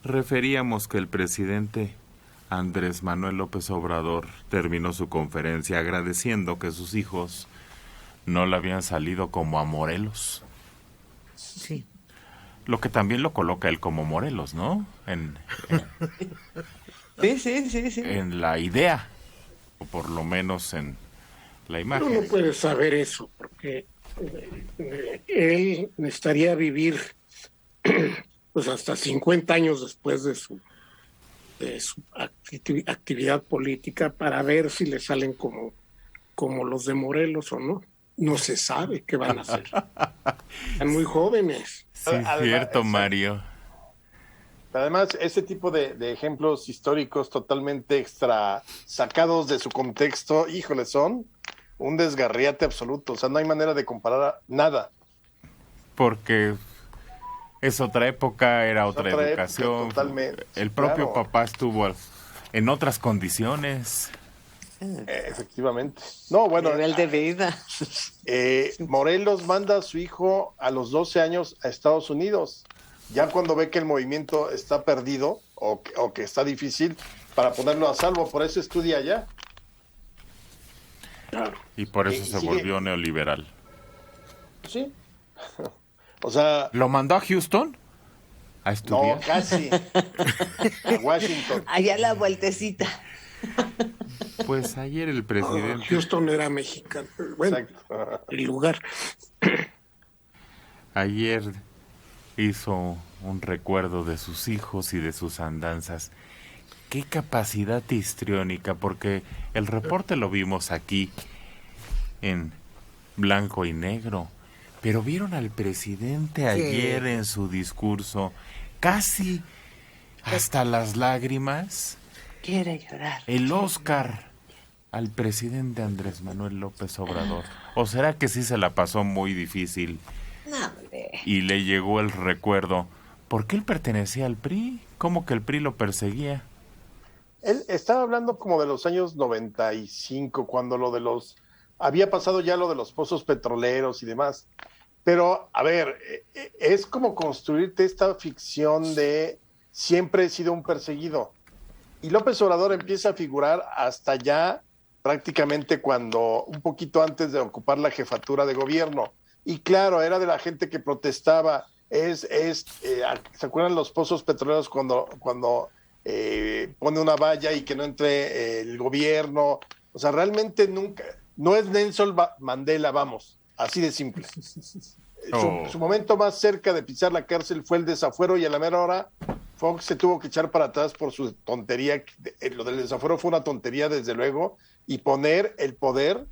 referíamos que el presidente Andrés Manuel López Obrador terminó su conferencia agradeciendo que sus hijos no le habían salido como a Morelos. Sí. Lo que también lo coloca él como Morelos, ¿no? Sí. En la idea, o por lo menos en la imagen. Uno no puede saber eso, porque él necesitaría vivir pues hasta 50 años después de su actividad política para ver si le salen como los de Morelos o no. No se sabe qué van a hacer. Están muy jóvenes. Sí, Además, cierto, Mario. Además, ese tipo de ejemplos históricos totalmente extra sacados de su contexto, híjole, son un desgarriate absoluto. O sea, no hay manera de comparar nada. Porque es otra época, era otra educación. Época, totalmente. El propio Claro. papá estuvo en otras condiciones. Efectivamente. No, bueno. Nivel de vida. Morelos manda a su hijo a los 12 años a Estados Unidos. Ya cuando ve que el movimiento está perdido o que está difícil, para ponerlo a salvo, por eso estudia allá. Claro. Y por eso se volvió neoliberal. Sí. O sea... ¿Lo mandó a Houston a estudiar? No, casi. A Washington. Allá la vueltecita. Pues ayer el presidente... Houston era mexicano. Bueno, Exacto. el lugar. Ayer hizo un recuerdo de sus hijos y de sus andanzas. Qué capacidad histriónica, porque el reporte lo vimos aquí en blanco y negro, pero vieron al presidente ayer en su discurso, casi hasta las lágrimas. Quiere llorar. El Oscar al presidente Andrés Manuel López Obrador. ¿O será que sí se la pasó muy difícil? No, hombre. Y le llegó el recuerdo, porque él pertenecía al PRI, ¿cómo que el PRI lo perseguía? Él estaba hablando como de los años 95, cuando había pasado ya lo de los pozos petroleros y demás. Pero, a ver, es como construirte esta ficción de siempre he sido un perseguido. Y López Obrador empieza a figurar hasta ya prácticamente un poquito antes de ocupar la jefatura de gobierno. Y claro, era de la gente que protestaba. ¿Se acuerdan los pozos petroleros cuando pone una valla y que no entre el gobierno? O sea, realmente nunca, no es Nelson Mandela, vamos, así de simple. Su momento más cerca de pisar la cárcel fue el desafuero, y a la mera hora Fox se tuvo que echar para atrás por su tontería. Lo del desafuero fue una tontería, desde luego, y poner el poder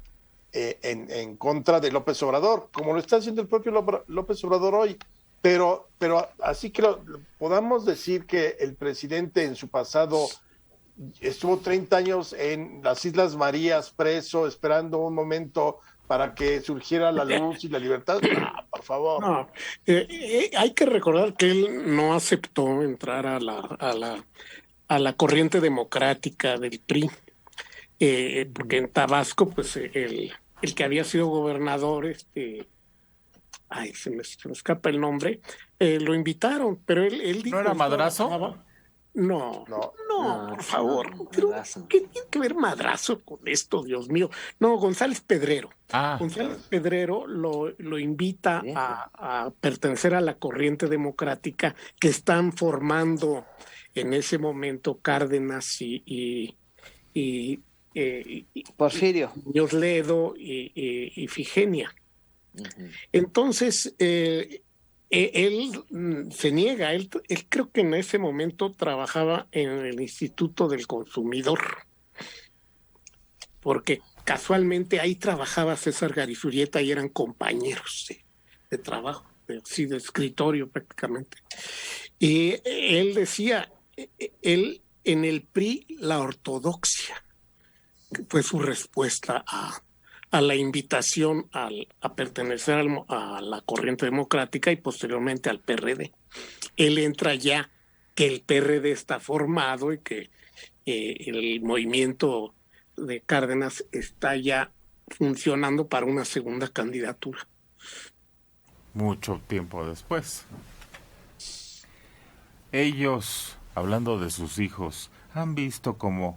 en contra de López Obrador, como lo está haciendo el propio López Obrador hoy. Pero así que podamos decir que el presidente en su pasado estuvo 30 años en las Islas Marías preso, esperando un momento para que surgiera la luz y la libertad. Por favor. No, hay que recordar que él no aceptó entrar a la corriente democrática del PRI, porque en Tabasco, pues el que había sido gobernador, se me escapa el nombre, lo invitaron, pero él dijo... ¿No era Madrazo? No, por favor. Pero, ¿qué tiene que ver Madrazo con esto, Dios mío? No, González Pedrero. González Pedrero lo invita a pertenecer a la corriente democrática que están formando en ese momento Cárdenas y Porfirio. Muñoz Ledo y Ifigenia. Entonces, él se niega. Él creo que en ese momento trabajaba en el Instituto del Consumidor, porque casualmente ahí trabajaba César Garizurieta y eran compañeros de trabajo, de escritorio prácticamente. Y él decía, él en el PRI, la ortodoxia fue su respuesta a la invitación a pertenecer a la corriente democrática y posteriormente al PRD. Él entra ya que el PRD está formado y que el movimiento de Cárdenas está ya funcionando para una segunda candidatura. Mucho tiempo después. Ellos hablando de sus hijos, ¿han visto cómo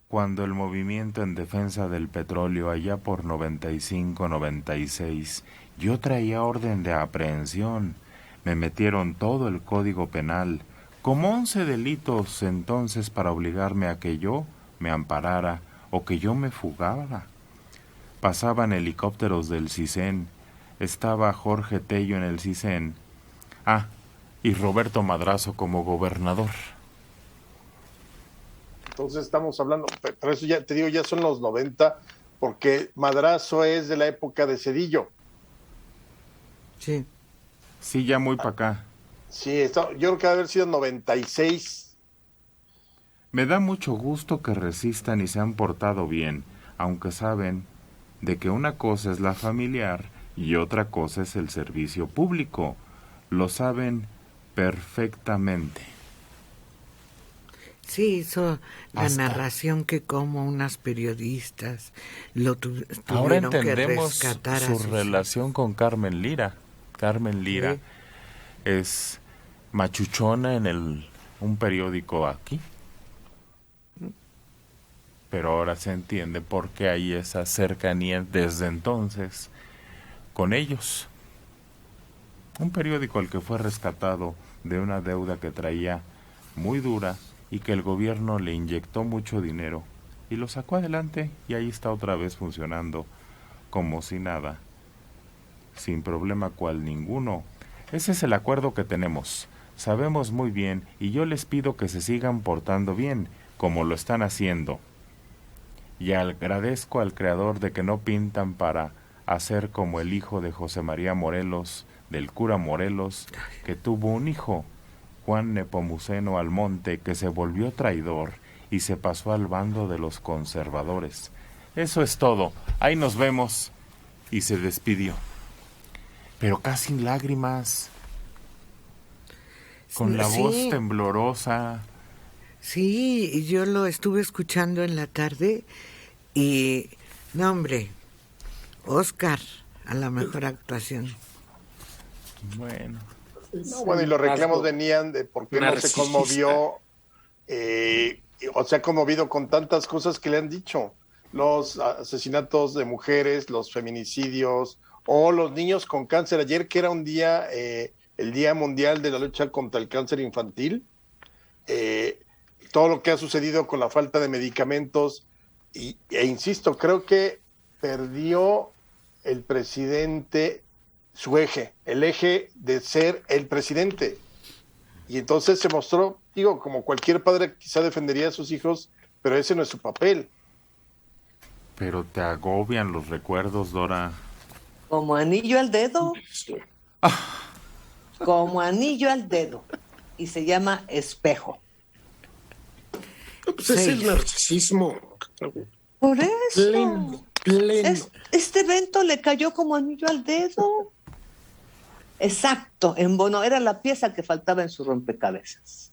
cuando el movimiento en defensa del petróleo allá por 95, 96, yo traía orden de aprehensión? Me metieron todo el código penal, como 11 delitos entonces para obligarme a que yo me amparara o que yo me fugara. Pasaban helicópteros del CISEN, estaba Jorge Tello en el CISEN, y Roberto Madrazo como gobernador. Entonces estamos hablando, pero eso ya te digo, ya son los 90, porque Madrazo es de la época de Zedillo. Sí. Sí, ya muy para acá. Sí, yo creo que debe haber sido 96. Me da mucho gusto que resistan y se han portado bien, aunque saben de que una cosa es la familiar y otra cosa es el servicio público. Lo saben perfectamente. Sí, hizo la narración que como unas periodistas Ahora tuvieron que entendemos rescatar su relación con Carmen Lira. Carmen Lira es machuchona en un periódico aquí. Pero ahora se entiende por qué hay esa cercanía desde entonces con ellos. Un periódico al que fue rescatado de una deuda que traía muy dura y que el gobierno le inyectó mucho dinero y lo sacó adelante, y ahí está otra vez funcionando como si nada, sin problema cual ninguno. Ese es el acuerdo que tenemos. Sabemos muy bien, y yo les pido que se sigan portando bien, como lo están haciendo. Y agradezco al Creador de que no pintan para hacer como el hijo de José María Morelos, del cura Morelos, que tuvo un hijo, Juan Nepomuceno Almonte, que se volvió traidor y se pasó al bando de los conservadores. Eso es todo. Ahí nos vemos. Y se despidió. Pero casi en lágrimas, con la voz temblorosa. Sí, y yo lo estuve escuchando en la tarde y, no hombre, Oscar a la mejor actuación. Bueno. No, bueno, y los reclamos venían de por qué no se conmovió, o se ha conmovido con tantas cosas que le han dicho. Los asesinatos de mujeres, los feminicidios, o los niños con cáncer. Ayer, que era un día, el Día Mundial de la Lucha contra el Cáncer Infantil, todo lo que ha sucedido con la falta de medicamentos, e insisto, creo que perdió el presidente su eje, el eje de ser el presidente. Y entonces se mostró, digo, como cualquier padre quizá defendería a sus hijos, pero ese no es su papel. Pero te agobian los recuerdos, Dora. Como anillo al dedo. Como anillo al dedo. Y se llama espejo. Pues es el narcisismo. Por eso. Pleno. Este evento le cayó como anillo al dedo. Exacto, embonó, era la pieza que faltaba en su rompecabezas.